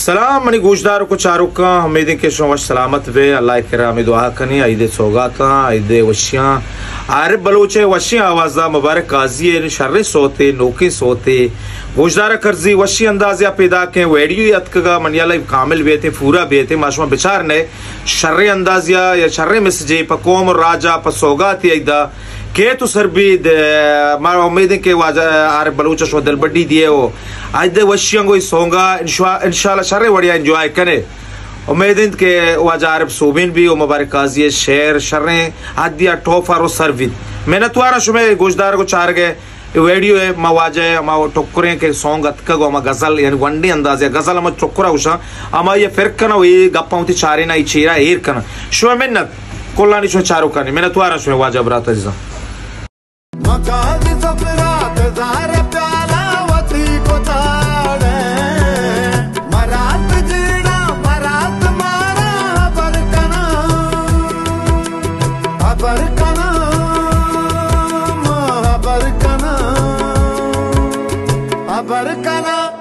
सलाम मनी गोशदार को चारुका उम्मीद के शोमश सलामत वे अल्लाह करामी दुआ कनी आइदे सौगाता आइदे वशियां आरिफ बलोचे वशियां आवाजा मुबारक काजी शर्रे सोते नोके सोते गोशदार कर्जी वशी अंदाजिया पैदा के वेडियो अतकगा मनियाला कामिल बेते पूरा बेते माशमा बिचार ने शर्रे अंदाजिया या शर्रे मिसजे पकोम राजा पसौगाती आइदा के तो सर भी मारा उम्मीद के वाजा आरिफ बलूच शो दिल बड्डी दिए हो आज दे वशियों को सोंगा इंशाल्लाह शर्रे बढ़िया एंजॉय करे उम्मीद के वाजा आरिफ सोबिन भी मुबारक काजी शेर शर्रे आदिया टॉफर और सर्विद मैंने तुम्हारा शुमे गोशदार को चार गए वीडियो है मवाजे मा टोकरे के सॉन्ग अतकगो मा गजल यानी वंडी अंदाजे गजल मा टोकरा उषा अमा ये फिरकना वी गप्पाउती चारे ना इचीरा एयर कना शुमे मिन्नत कोल्लानी शुमे चारो कनी मैंने तुम्हारा शुमे वाजा बरात जिसा बरकना